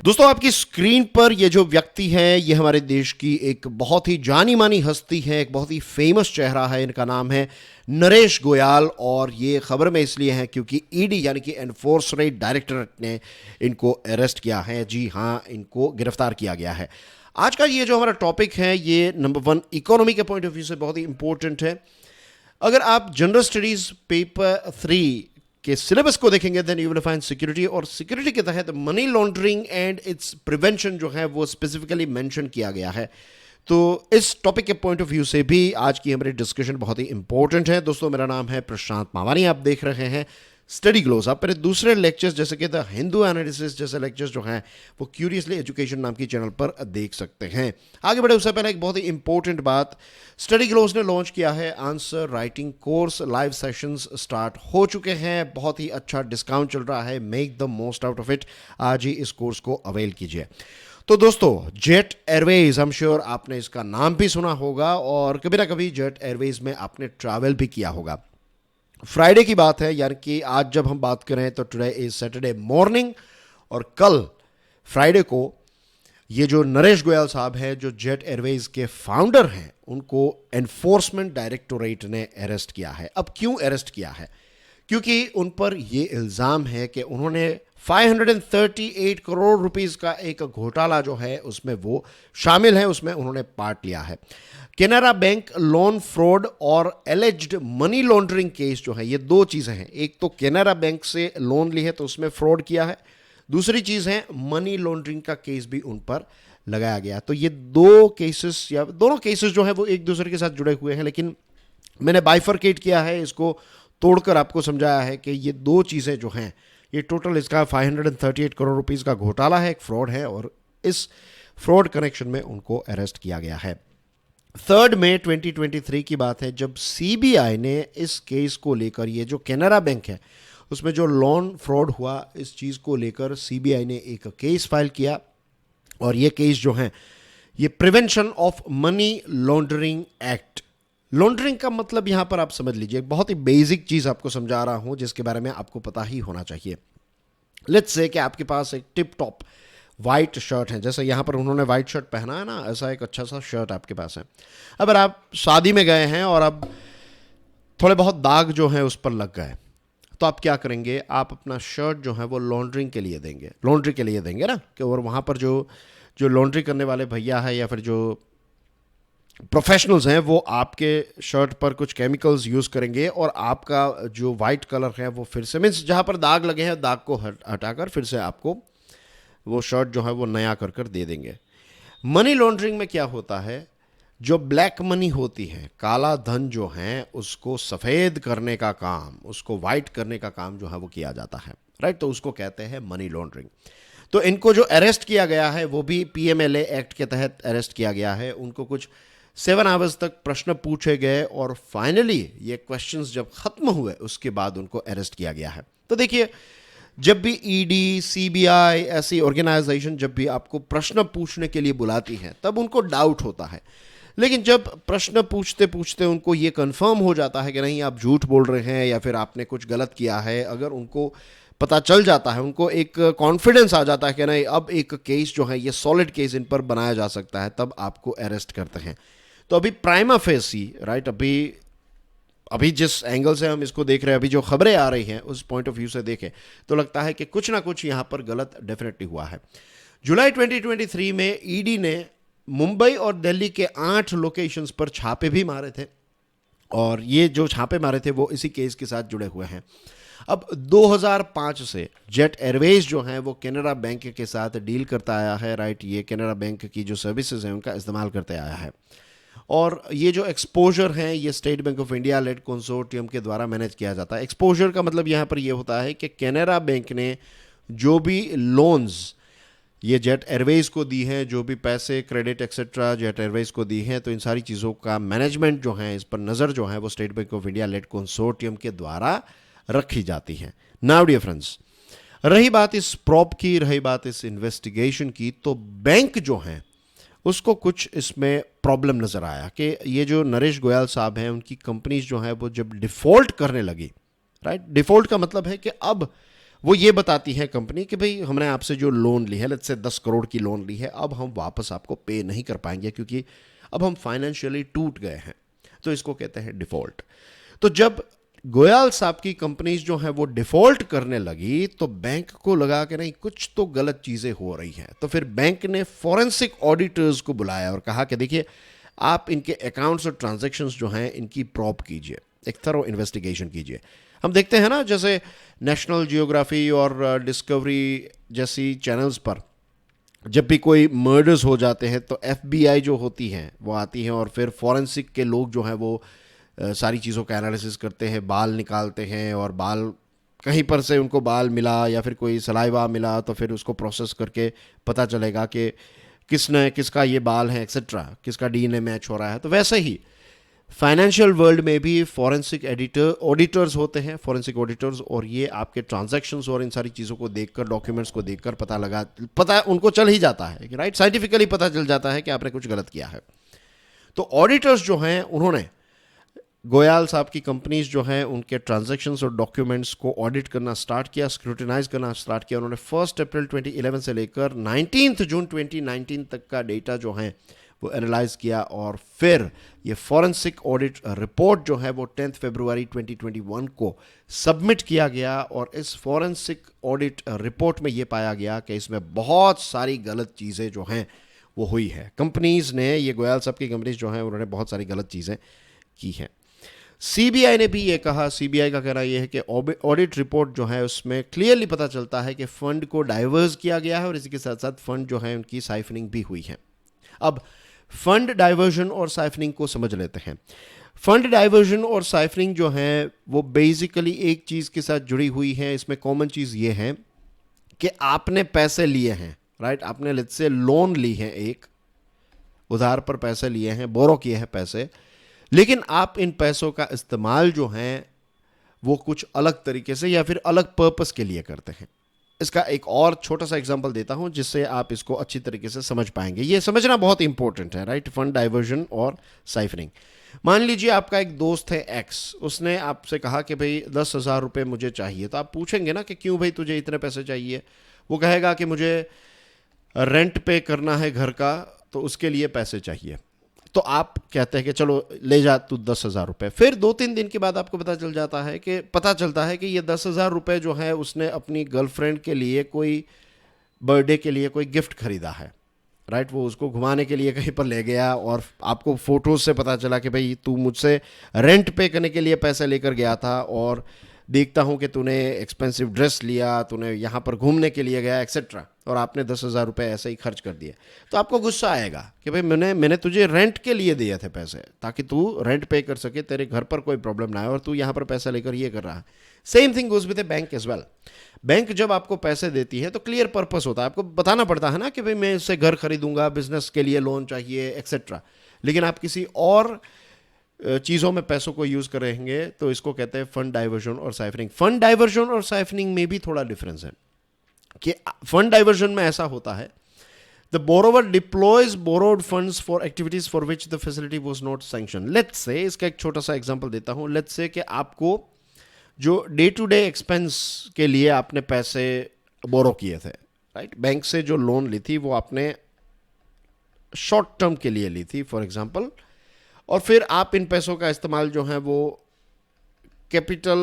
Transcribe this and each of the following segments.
दोस्तों, आपकी स्क्रीन पर ये जो व्यक्ति है, ये हमारे देश की एक बहुत ही जानी मानी हस्ती है, एक बहुत ही फेमस चेहरा है। इनका नाम है नरेश गोयल और ये खबर में इसलिए है क्योंकि ईडी यानी कि एनफोर्समेंट डायरेक्टरेट ने इनको अरेस्ट किया है। जी हाँ, इनको गिरफ्तार किया गया है। आज का ये जो हमारा टॉपिक है, ये नंबर वन इकोनॉमी के पॉइंट ऑफ व्यू से बहुत ही इंपॉर्टेंट है। अगर आप जनरल स्टडीज पेपर 3 के सिलेबस को देखेंगे then you will find security, और सिक्योरिटी के तहत money laundering and its prevention जो है वो स्पेसिफिकली मेंशन किया गया है। तो इस टॉपिक के पॉइंट ऑफ व्यू से भी आज की हमारी डिस्कशन बहुत ही इंपॉर्टेंट है। दोस्तों, मेरा नाम है प्रशांत मावानी, आप देख रहे हैं स्टडी ग्लोस। आप मेरे दूसरे लेक्चर्स जैसे कि द हिंदू एनालिसिस जैसे लेक्चर्स जो हैं वो क्यूरियसली एजुकेशन नाम की चैनल पर देख सकते हैं। आगे बढ़े उससे पहले एक बहुत ही इंपॉर्टेंट बात, स्टडी ग्लोस ने लॉन्च किया है answer writing course. Live sessions start हो चुके हैं, बहुत ही अच्छा डिस्काउंट चल रहा है, make the most out of it. आज ही इस कोर्स को अवेल कीजिए। तो दोस्तों, jet Airways, I am sure आपने इसका नाम भी सुना होगा और कभी ना कभी जेट एयरवेज में आपने ट्रैवल भी किया होगा। फ्राइडे की बात है, यानी कि आज जब हम बात करें तो टुडे इज सैटरडे मॉर्निंग, और कल फ्राइडे को ये जो नरेश गोयल साहब हैं, जो जेट एयरवेज के फाउंडर हैं, उनको एनफोर्समेंट डायरेक्टोरेट ने अरेस्ट किया है। अब क्यों अरेस्ट किया है? क्योंकि उन पर यह इल्ज़ाम है कि उन्होंने 538 करोड़ रुपीस का एक घोटाला जो है उसमें वो शामिल है, उसमें उन्होंने पार्ट लिया है। केनरा बैंक लोन फ्रॉड और एलिज्ड मनी लॉन्ड्रिंग केस जो है, ये दो चीज़ें हैं। एक तो केनरा बैंक से लोन ली है तो उसमें फ्रॉड किया है, दूसरी चीज़ है मनी लॉन्ड्रिंग का केस भी उन पर लगाया गया। तो ये दो केसेस या दोनों केसेस जो है वो एक दूसरे के साथ जुड़े हुए हैं, लेकिन मैंने बाइफरकेट किया है, इसको तोड़कर आपको समझाया है कि ये दो चीज़ें जो हैं, ये टोटल इसका 538 करोड़ रुपीस का घोटाला है, एक फ्रॉड है, और इस फ्रॉड कनेक्शन में उनको अरेस्ट किया गया है। 3 मई 2023 की बात है, जब सीबीआई ने इस केस को लेकर, ये जो केनरा बैंक है उसमें जो लोन फ्रॉड हुआ, इस चीज़ को लेकर सीबीआई ने एक केस फाइल किया, और ये केस जो है ये prevention of money laundering act. Laundering का मतलब यहां पर आप समझ लीजिए, बहुत ही बेसिक चीज़ आपको समझा रहा हूं जिसके बारे में आपको पता ही होना चाहिए। लेट्स से कि आपके पास एक टिप टॉप वाइट शर्ट है, जैसे यहाँ पर उन्होंने वाइट शर्ट पहना है ना, ऐसा एक अच्छा सा शर्ट आपके पास है। अगर आप शादी में गए हैं और अब थोड़े बहुत दाग जो हैं उस पर लग गए, तो आप क्या करेंगे? आप अपना शर्ट जो है वो लॉन्ड्री के लिए देंगे ना, कि और वहाँ पर जो जो लॉन्ड्री करने वाले भैया है या फिर जो प्रोफेशनल्स हैं वो आपके शर्ट पर कुछ केमिकल्स यूज़ करेंगे और आपका जो वाइट कलर है वो फिर से, मीन्स जहाँ पर दाग लगे हैं दाग को हटाकर फिर से आपको वो शर्ट जो है वो नया कर कर दे देंगे। मनी लॉन्ड्रिंग में क्या होता है, जो ब्लैक मनी होती है, काला धन जो है, उसको सफ़ेद करने का काम, उसको वाइट करने का काम जो है वो किया जाता है, राइट? तो उसको कहते हैं मनी लॉन्ड्रिंग। तो इनको जो अरेस्ट किया गया है वो भी पीएमएलए एक्ट के तहत अरेस्ट किया गया है। उनको कुछ 7 आवर्स तक प्रश्न पूछे गए और फाइनली ये क्वेश्चंस जब खत्म हुए उसके बाद उनको अरेस्ट किया गया है। तो देखिए, जब भी ईडी, सीबीआई ऐसी ऑर्गेनाइजेशन जब भी आपको प्रश्न पूछने के लिए बुलाती है तब उनको डाउट होता है, लेकिन जब प्रश्न पूछते पूछते उनको ये कंफर्म हो जाता है कि नहीं आप झूठ बोल रहे हैं या फिर आपने कुछ गलत किया है, अगर उनको पता चल जाता है, उनको एक कॉन्फिडेंस आ जाता है कि नहीं अब एक केस जो है ये सॉलिड केस इन पर बनाया जा सकता है, तब आपको अरेस्ट करते हैं। तो अभी प्राइमा फेसी, राइट, अभी जिस एंगल से हम इसको देख रहे हैं, अभी जो खबरें आ रही हैं उस पॉइंट ऑफ व्यू से देखें तो लगता है कि कुछ ना कुछ यहाँ पर गलत डेफिनेटली हुआ है। जुलाई 2023 में ईडी ने मुंबई और दिल्ली के 8 लोकेशंस पर छापे भी मारे थे, और ये जो छापे मारे थे वो इसी केस के साथ जुड़े हुए हैं। अब 2005 से जेट एयरवेज जो है वो केनरा बैंक के साथ डील करता आया है, राइट? ये केनरा बैंक की जो सर्विसेज हैं उनका इस्तेमाल करते आया है, और ये जो एक्सपोजर है ये state bank of India lead consortium के द्वारा मैनेज किया जाता है। एक्सपोजर का मतलब यहाँ पर ये होता है कि केनरा बैंक ने जो भी लोन्स ये जेट एयरवेज को दी हैं, जो भी पैसे क्रेडिट एक्सेट्रा जेट एयरवेज को दी हैं, तो इन सारी चीज़ों का मैनेजमेंट जो है, इस पर नज़र जो है वो state bank of India lead consortium के द्वारा रखी जाती है। नाउ डियर फ्रेंड्स, रही बात इस प्रॉप की, रही बात इस इन्वेस्टिगेशन की, तो बैंक जो हैं उसको कुछ इसमें प्रॉब्लम नज़र आया कि ये जो नरेश गोयल साहब हैं उनकी कंपनीज जो है वो जब डिफ़ॉल्ट करने लगी, राइट? डिफ़ॉल्ट का मतलब है कि अब वो ये बताती है कंपनी कि भाई हमने आपसे जो लोन ली है, लेट्स से 10 करोड़ की लोन ली है, अब हम वापस आपको पे नहीं कर पाएंगे क्योंकि अब हम फाइनेंशियली टूट गए हैं। तो इसको कहते हैं डिफॉल्ट। तो जब गोयल साहब की कंपनीज जो है वो डिफॉल्ट करने लगी तो बैंक को लगा कि नहीं, कुछ तो गलत चीजें हो रही हैं। तो फिर बैंक ने फॉरेंसिक ऑडिटर्स को बुलाया और कहा कि देखिए, आप इनके अकाउंट्स और ट्रांजैक्शंस जो हैं इनकी प्रॉब कीजिए, एक थरो इन्वेस्टिगेशन कीजिए। हम देखते हैं ना, जैसे नेशनल जियोग्राफी और डिस्कवरी जैसी चैनल्स पर जब भी कोई मर्डर्स हो जाते हैं तो एफबीआई जो होती हैं वो आती हैं और फिर फॉरेंसिक के लोग जो हैं वो सारी चीज़ों का एनालिसिस करते हैं, बाल निकालते हैं, और बाल कहीं पर से उनको बाल मिला या फिर कोई सलाइवा मिला तो फिर उसको प्रोसेस करके पता चलेगा कि किसने किसका ये बाल है एक्सेट्रा, किसका डीएनए मैच हो रहा है। तो वैसे ही फाइनेंशियल वर्ल्ड में भी फॉरेंसिक ऑडिटर्स होते हैं, फॉरेंसिक ऑडिटर्स, और ये आपके ट्रांजैक्शंस और इन सारी चीज़ों को देखकर, डॉक्यूमेंट्स को देखकर पता उनको चल ही जाता है कि राइट, साइंटिफिकली पता चल जाता है कि आपने कुछ गलत किया है। तो ऑडिटर्स जो हैं उन्होंने गोयल साहब की कंपनीज जो हैं उनके ट्रांजैक्शंस और डॉक्यूमेंट्स को ऑडिट करना स्टार्ट किया, स्क्रूटिनाइज करना स्टार्ट किया। उन्होंने 1 अप्रैल 2011 से लेकर 19 जून 2019 तक का डेटा जो है वो एनालाइज किया, और फिर ये फॉरेंसिक ऑडिट रिपोर्ट जो है वो 10 फरवरी 2021 को सबमिट किया गया। और इस फॉरेंसिक ऑडिट रिपोर्ट में ये पाया गया कि इसमें बहुत सारी गलत चीज़ें जो हैं वो हुई है। कंपनीज ने, ये गोयल साहब की कंपनीज जो हैं उन्होंने बहुत सारी गलत चीज़ें की हैं। सीबीआई ने भी ये कहा, सीबीआई का कहना यह है कि ऑडिट रिपोर्ट जो है उसमें क्लियरली पता चलता है कि फंड को डाइवर्स किया गया है और इसी के साथ साथ फंड जो है उनकी साइफनिंग भी हुई है। अब फंड डाइवर्जन और साइफनिंग को समझ लेते हैं। फंड डाइवर्जन और साइफनिंग जो है वो बेसिकली एक चीज़ के साथ जुड़ी हुई है। इसमें कॉमन चीज़ ये है कि आपने पैसे लिए हैं, राइट, आपने लेट्स से लोन ली है, एक उधार पर पैसे लिए हैं, बोरो किए हैं पैसे, लेकिन आप इन पैसों का इस्तेमाल जो है वो कुछ अलग तरीके से या फिर अलग पर्पस के लिए करते हैं। इसका एक और छोटा सा एग्जांपल देता हूं जिससे आप इसको अच्छी तरीके से समझ पाएंगे। ये समझना बहुत इंपॉर्टेंट है, राइट, फंड डाइवर्जन और साइफरिंग। मान लीजिए आपका एक दोस्त है एक्स, उसने आपसे कहा कि भाई 10,000 रुपये मुझे चाहिए। तो आप पूछेंगे ना कि क्यों भाई तुझे इतने पैसे चाहिए। वो कहेगा कि मुझे रेंट पे करना है घर का, तो उसके लिए पैसे चाहिए। तो आप कहते हैं कि चलो ले जा तू 10,000 रुपये। फिर 2-3 दिन के बाद आपको पता चलता है कि ये 10,000 रुपये जो है उसने अपनी गर्लफ्रेंड के लिए कोई बर्थडे के लिए कोई गिफ्ट खरीदा है, राइट। वो उसको घुमाने के लिए कहीं पर ले गया और आपको फोटोज से पता चला कि भाई तू मुझसे रेंट पे करने के लिए पैसे लेकर गया था, और देखता हूँ कि तूने एक्सपेंसिव ड्रेस लिया, तूने यहाँ पर घूमने के लिए गया एक्सेट्रा, और आपने 10,000 रुपये ऐसे ही खर्च कर दिए। तो आपको गुस्सा आएगा कि भाई मैंने तुझे रेंट के लिए दिए थे पैसे ताकि तू रेंट पे कर सके, तेरे घर पर कोई प्रॉब्लम ना आए, और तू यहाँ पर पैसा लेकर ये कर रहा है। Same thing goes with a bank as well. Bank जब आपको पैसे देती है तो क्लियर पर्पस होता है, आपको बताना पड़ता है ना कि भाई मैं इससे घर खरीदूंगा, बिजनेस के लिए लोन चाहिए एक्सेट्रा। लेकिन आप किसी और चीज़ों में पैसों को यूज़ करेंगे तो इसको कहते हैं फंड डाइवर्जन और साइफरिंग। फंड डाइवर्जन और साइफरिंग में भी थोड़ा डिफरेंस है कि फंड डाइवर्जन में ऐसा होता है, the borrower deploys borrowed funds for activities for which the facility was not sanction. Let's say, इसका एक छोटा सा एग्जांपल देता हूं, लेट्स से कि आपको जो डे टू डे एक्सपेंस के लिए आपने पैसे बोरो किए थे, राइट, बैंक से जो लोन ली थी वो आपने शॉर्ट टर्म के लिए ली थी फॉर एग्जांपल, और फिर आप इन पैसों का इस्तेमाल जो है वो कैपिटल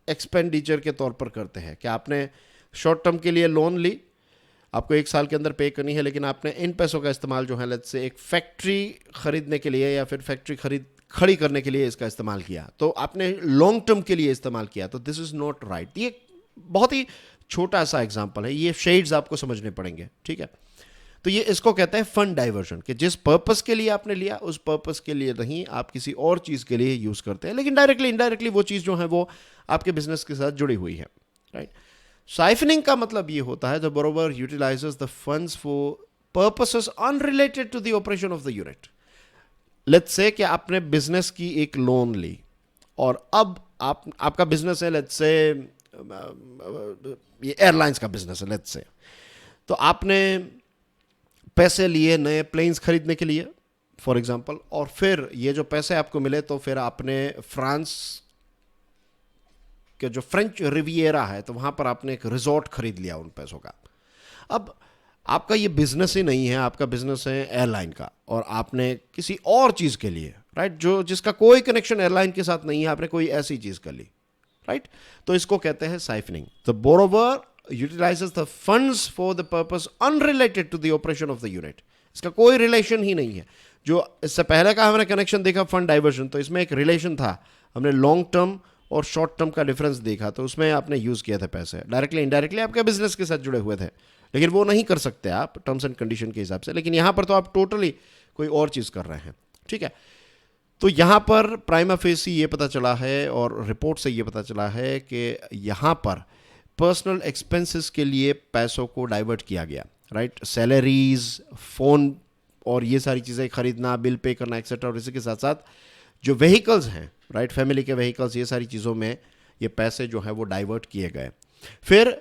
एक्सपेंडिचर के तौर पर करते हैं कि आपने शॉर्ट टर्म के लिए लोन ली, आपको 1 साल के अंदर पे करनी है, लेकिन आपने इन पैसों का इस्तेमाल जो है लेट्स से एक फैक्ट्री खरीदने के लिए या फिर फैक्ट्री खड़ी करने के लिए इसका इस्तेमाल किया, तो आपने लॉन्ग टर्म के लिए इस्तेमाल किया, तो दिस इज नॉट राइट। ये बहुत ही छोटा सा एग्जांपल है, ये शेड्स आपको समझने पड़ेंगे, ठीक है। तो ये इसको कहते हैं फंड डाइवर्जन, कि जिस पर्पस के लिए आपने लिया उस पर्पस के लिए नहीं, आप किसी और चीज़ के लिए यूज़ करते हैं, लेकिन डायरेक्टली इनडायरेक्टली वो चीज़ जो है वो आपके बिजनेस के साथ जुड़ी हुई है, राइट। साइफनिंग का मतलब ये होता है the borrower utilises the funds for purposes unrelated to the operation of the unit. Let's say कि आपने बिजनेस की एक लोन ली और अब आपका बिजनेस है, लेट्स से ये एयरलाइंस का बिजनेस है लेट्स से, तो आपने पैसे लिए नए प्लेन्स खरीदने के लिए फॉर एग्जांपल, और फिर ये जो पैसे आपको मिले तो फिर आपने फ्रांस एक जो फ्रेंच रिवियरा है, तो वहाँ पर आपने एक रिजॉर्ट खरीद लिया उन पैसों का। अब आपका ये बिजनेस ही नहीं है, आपका बिजनेस है एयरलाइन का, और आपने किसी और चीज़ के लिए, राइट, जो जिसका कोई कनेक्शन एयरलाइन के साथ नहीं है, आपने कोई ऐसी चीज़ कर ली, राइट, तो इसको कहते हैं siphoning. The borrower utilises the funds for the purpose unrelated to the operation of the unit. इसका कोई रिलेशन ही नहीं है। जो इससे पहले का हमने कनेक्शन देखा फंड डाइवर्जन, तो इसमें एक रिलेशन था, हमने लॉन्ग टर्म और शॉर्ट टर्म का डिफरेंस देखा, तो उसमें आपने यूज़ किया था पैसे, डायरेक्टली इनडायरेक्टली आपके बिजनेस के साथ जुड़े हुए थे, लेकिन वो नहीं कर सकते आप टर्म्स एंड कंडीशन के हिसाब से। लेकिन यहाँ पर तो आप टोटली कोई और चीज़ कर रहे हैं, ठीक है। तो यहाँ पर प्राइमा फेसी ये पता चला है और रिपोर्ट से ये पता चला है कि यहाँ पर पर्सनल एक्सपेंसेस के लिए पैसों को डाइवर्ट किया गया, राइट, सैलरीज, फ़ोन और ये सारी चीज़ें खरीदना, बिल पे करना एक्सेट्रा, और इसी के साथ साथ जो व्हीकल्स हैं, राइट, फैमिली के व्हीकल्स, ये सारी चीज़ों में ये पैसे जो है वो डाइवर्ट किए गए। फिर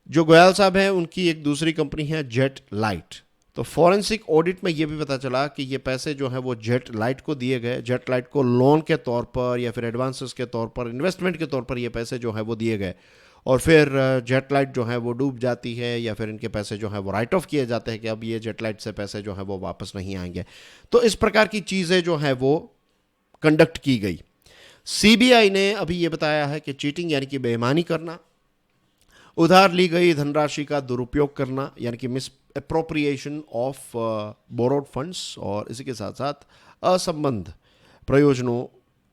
जो गोयल साहब हैं उनकी एक दूसरी कंपनी है जेट लाइट, तो फॉरेंसिक ऑडिट में ये भी पता चला कि ये पैसे जो है वो जेट लाइट को दिए गए, जेट लाइट को लोन के तौर पर या फिर एडवांसेस के तौर पर, इन्वेस्टमेंट के तौर पर ये पैसे जो है वो दिए गए, और फिर जेट लाइट जो है वो डूब जाती है या फिर इनके पैसे जो है वो राइट ऑफ किए जाते हैं कि अब ये जेट लाइट से पैसे जो है वो वापस नहीं आएंगे। तो इस प्रकार की चीज़ें जो है वो कंडक्ट की गई। सीबीआई ने अभी ये बताया है कि चीटिंग यानी कि बेईमानी करना, उधार ली गई धनराशि का दुरुपयोग करना यानी कि miss appropriation of borrowed funds, और इसी के साथ साथ असंबद्ध प्रयोजनों,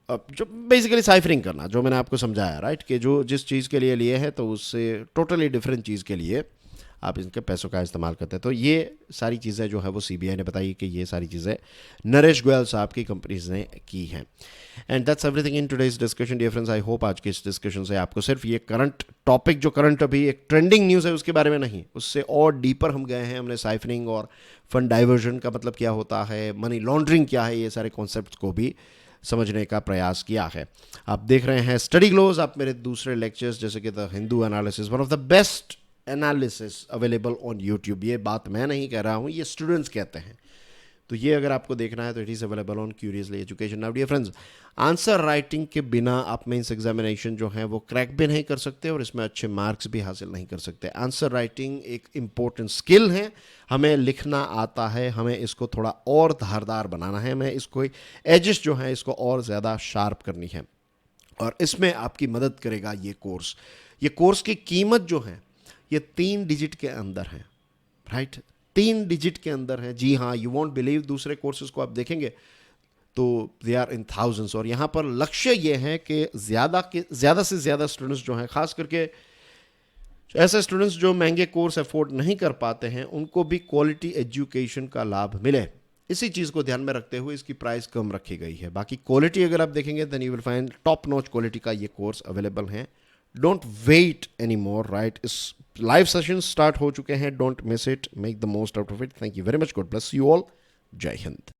जो बेसिकली साइफरिंग करना, जो मैंने आपको समझाया, राइट, कि जो जिस चीज़ के लिए लिए हैं तो उससे टोटली डिफरेंट चीज़ के लिए आप इनके पैसों का इस्तेमाल करते हैं। तो ये सारी चीज़ें जो है वो सीबीआई ने बताई कि ये सारी चीज़ें नरेश गोयल साहब की कंपनीज ने की हैं। And that's everything in today's discussion dear friends. I hope आज के इस डिस्कशन से आपको सिर्फ ये करंट टॉपिक, जो करंट अभी एक ट्रेंडिंग न्यूज़ है उसके बारे में नहीं, उससे और डीपर हम गए हैं। हमने साइफरिंग और फंड डाइवर्जन का मतलब क्या होता है, मनी लॉन्ड्रिंग क्या है, ये सारे कॉन्सेप्ट को भी समझने का प्रयास किया है। आप देख रहे हैं स्टडी ग्लोज, आप मेरे दूसरे लेक्चर्स जैसे कि the Hindu analysis, one of the best analysis available on YouTube, ये बात मैं नहीं कह रहा हूँ, ये स्टूडेंट्स कहते हैं, तो ये अगर आपको देखना है तो it is available on curiously education. Now dear friends, answer writing के बिना आप मेंस एग्जामिनेशन जो है वो क्रैक भी नहीं कर सकते और इसमें अच्छे मार्क्स भी हासिल नहीं कर सकते। आंसर राइटिंग एक इम्पोर्टेंट स्किल है, हमें लिखना आता है, हमें इसको थोड़ा और धारदार बनाना है, हमें इसको एजेस जो है इसको और ज़्यादा शार्प करनी है, और इसमें आपकी मदद करेगा ये कोर्स। ये कोर्स की कीमत जो है ये 3 डिजिट के अंदर है, राइट, 3 डिजिट के अंदर है। जी हाँ, यू वॉन्ट बिलीव, दूसरे कोर्सेज को आप देखेंगे तो दे आर इन थाउजेंड्स, और यहाँ पर लक्ष्य ये है कि ज़्यादा से ज़्यादा स्टूडेंट्स जो हैं, खास करके ऐसे स्टूडेंट्स जो महंगे कोर्स अफोर्ड नहीं कर पाते हैं, उनको भी क्वालिटी एजुकेशन का लाभ मिले। इसी चीज़ को ध्यान में रखते हुए इसकी प्राइस कम रखी गई है। बाकी क्वालिटी अगर आप देखेंगे then you will find top notch quality का ये कोर्स अवेलेबल है। Don't wait any more, right, इस लाइव सेशन स्टार्ट हो चुके हैं, don't miss it, make the most out of it. Thank you very much, God bless you all, जय हिंद।